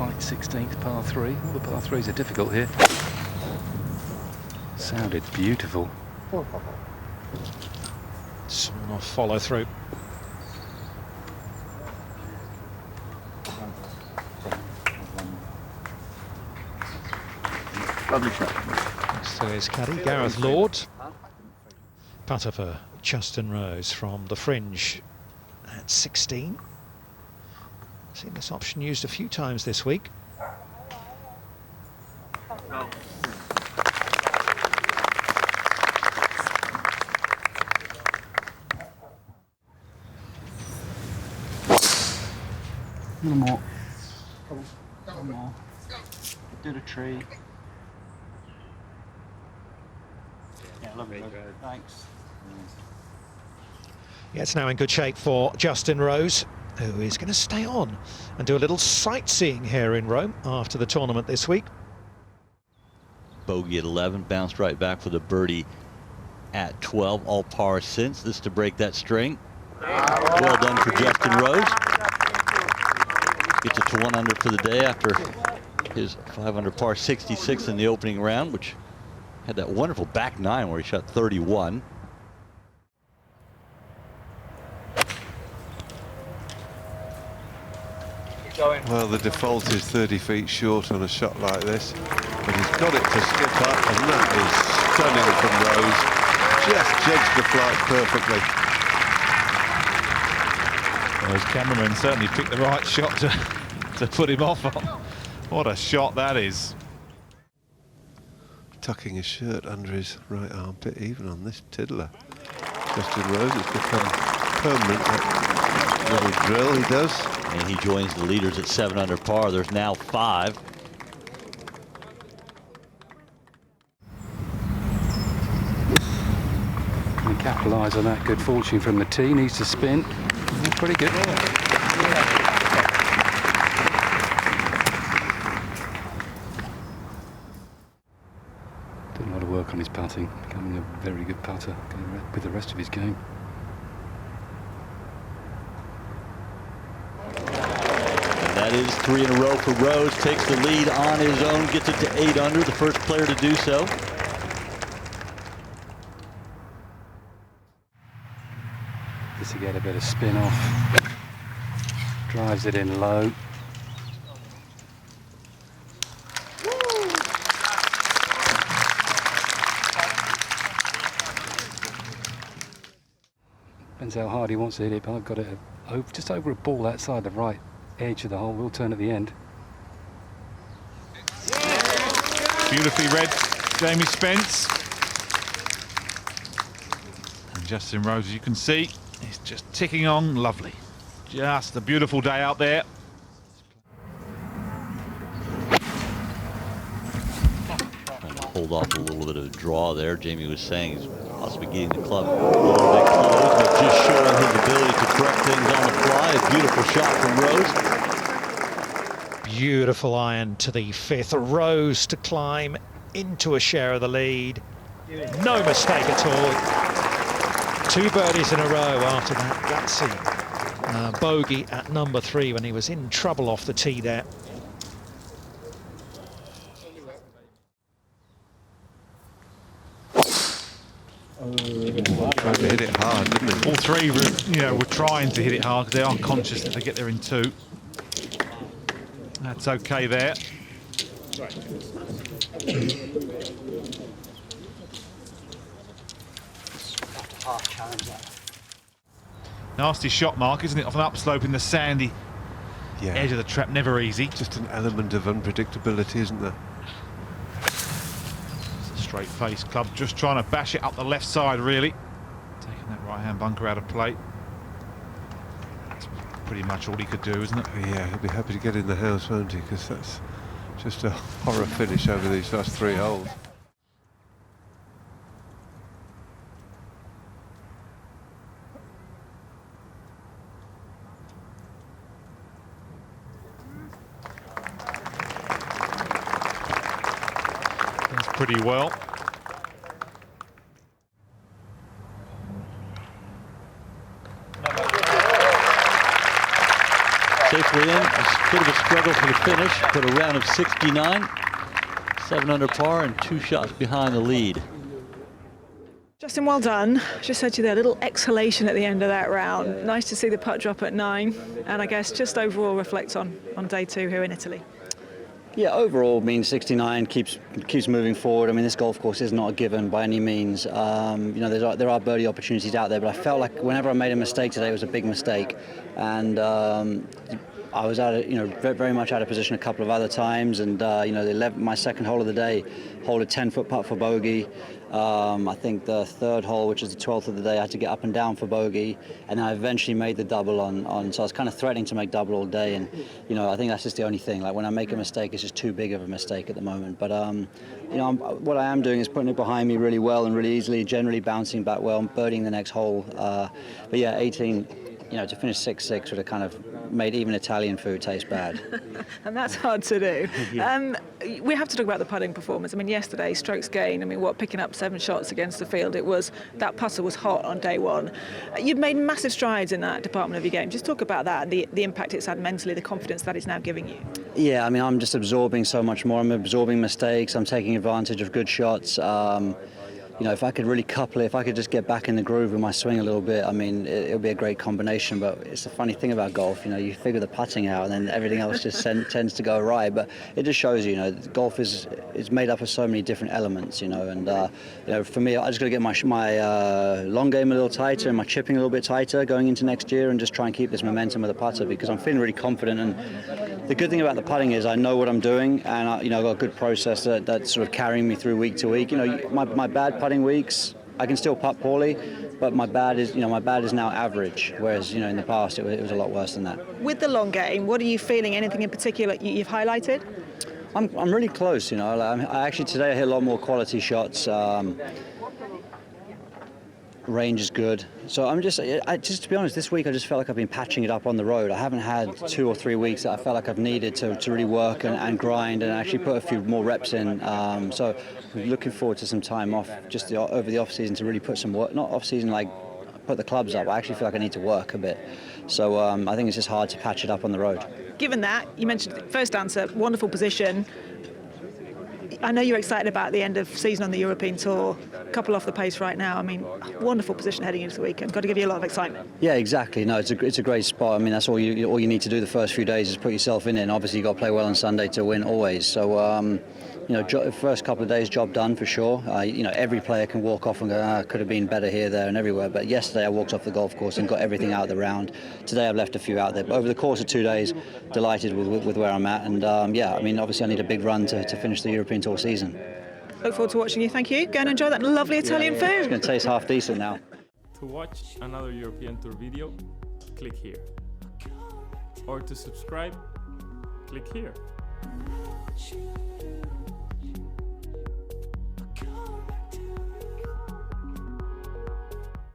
tight 16th par 3. All the par 3s are difficult here. Sounded beautiful. Sawn off follow through. Lovely shot. So is caddy Gareth Lord. Putter for Justin Rose from the fringe at 16. Seen this option used a few times this week. A little more. One more. Do the tree. Yeah, lovely. Thanks. Yeah, it's now in good shape for Justin Rose, who is going to stay on and do a little sightseeing here in Rome after the tournament this week. Bogey at 11, bounced right back for the birdie at 12, all par since. This to break that string. Well done for Justin Rose. Gets it to 1 under for the day after his 5 under par 66 in the opening round, which had that wonderful back 9 where he shot 31. Well, the default is 30 feet short on a shot like this, but he's got it to skip up, and that is stunning from Rose. Just judged the flight perfectly. Well, his cameraman certainly picked the right shot to put him off on. What a shot that is. Tucking his shirt under his right armpit, even on this tiddler. Justin Rose, it's become permanent, that little drill he does. And he joins the leaders at 7 under par. There's now 5. Can capitalise on that good fortune from the tee. Needs to spin. Pretty good. Doing a lot of work on his putting. Becoming a very good putter with the rest of his game. That is 3 in a row for Rose. Takes the lead on his own, gets it to 8 under, the first player to do so. Just to get a bit of spin off. Drives it in low. Depends how hard he wants to hit it, but I've got it just over a ball outside the right edge of the hole. Will turn at the end. Beautifully read, Jamie Spence. And Justin Rose, as you can see, he's just ticking on. Lovely. Just a beautiful day out there. Trying to hold off a little bit of a draw there. Jamie was saying he's possibly getting the club a little bit close, but just showing his ability to correct things on the fly. A beautiful shot from Rose. Beautiful iron to the 5th. Rose to climb into a share of the lead. No mistake at all. 2 birdies in a row after that gutsy bogey at number 3 when he was in trouble off the tee there. Trying to hit it hard, didn't he? All 3 were trying to hit it hard. They are conscious that they get there in 2. That's okay there. Nasty shot, Mark, isn't it? Off an upslope in the sandy edge of the trap. Never easy. Just an element of unpredictability, isn't there? It's a straight face club, just trying to bash it up the left side, really. Taking that right-hand bunker out of play. That's pretty much all he could do, isn't it? Yeah, he'll be happy to get in the house, won't he? Because that's just a horror finish over these last 3 holes. That's pretty well. safely in. A bit of a struggle for the finish, but a round of 69. 7 under par and 2 shots behind the lead. Justin, well done. Just heard you there, a little exhalation at the end of that round. Nice to see the putt drop at 9, and I guess just overall reflect on day 2 here in Italy. Yeah, overall, I mean, 69 keeps moving forward. I mean, this golf course is not a given by any means. You know, there are birdie opportunities out there, but I felt like whenever I made a mistake today, it was a big mistake, and I was out of, you know, very much out of position a couple of other times, and you know, my second hole of the day, holed a 10-foot putt for bogey. I think the third hole, which is the 12th of the day, I had to get up and down for bogey, and I eventually made the double on. So I was kind of threatening to make double all day, and you know, I think that's just the only thing. Like when I make a mistake, it's just too big of a mistake at the moment. But you know, what I am doing is putting it behind me really well and really easily, generally bouncing back well, and birdieing the next hole. But yeah, 18. You know, to finish 6-6 would have kind of made even Italian food taste bad. And that's hard to do. We have to talk about the putting performance. I mean, yesterday, strokes gained. I mean, picking up 7 shots against the field. That putter was hot on day 1. You've made massive strides in that department of your game. Just talk about that, the impact it's had mentally, the confidence that it's now giving you. Yeah, I mean, I'm just absorbing so much more. I'm absorbing mistakes. I'm taking advantage of good shots. You know, if I could really couple it, if I could just get back in the groove with my swing a little bit, I mean, it would be a great combination. But it's the funny thing about golf, you know, you figure the putting out and then everything else just tends to go right. But it just shows you know, golf is made up of so many different elements, you know. And, you know, for me, I just got to get my long game a little tighter and my chipping a little bit tighter going into next year, and just try and keep this momentum with the putter, because I'm feeling really confident. And the good thing about the putting is I know what I'm doing, and, you know, I've got a good process that's sort of carrying me through week to week. You know, my bad putting weeks, I can still putt poorly, but my bad is now average, whereas, you know, in the past it was a lot worse than that. With the long game, what are you feeling? Anything in particular you've highlighted? I'm really close, you know. I actually today I hit a lot more quality shots. Range is good. So I'm just to be honest, this week I just felt like I've been patching it up on the road. I haven't had 2 or 3 weeks that I felt like I've needed to really work and grind and actually put a few more reps in. So I'm looking forward to some time off just over the off season to really put some work, not off season like put the clubs up. I actually feel like I need to work a bit. So I think it's just hard to patch it up on the road. Given that, you mentioned first answer, wonderful position. I know you're excited about the end of season on the European Tour. A couple off the pace right now. I mean, wonderful position heading into the weekend. Got to give you a lot of excitement. Yeah, exactly. No, it's a great spot. I mean, that's all you need to do the first few days is put yourself in it. And obviously, you got to play well on Sunday to win always. So, you know, first couple of days, job done for sure. You know, every player can walk off and go, could have been better here, there, and everywhere. But yesterday, I walked off the golf course and got everything out of the round. Today, I've left a few out there. But over the course of 2 days, delighted with where I'm at. And yeah, I mean, obviously, I need a big run to finish the European Tour season. Look forward to watching you. Thank you. Go and enjoy that lovely Italian food. It's going to taste half decent now. To watch another European Tour video, click here. Or to subscribe, click here.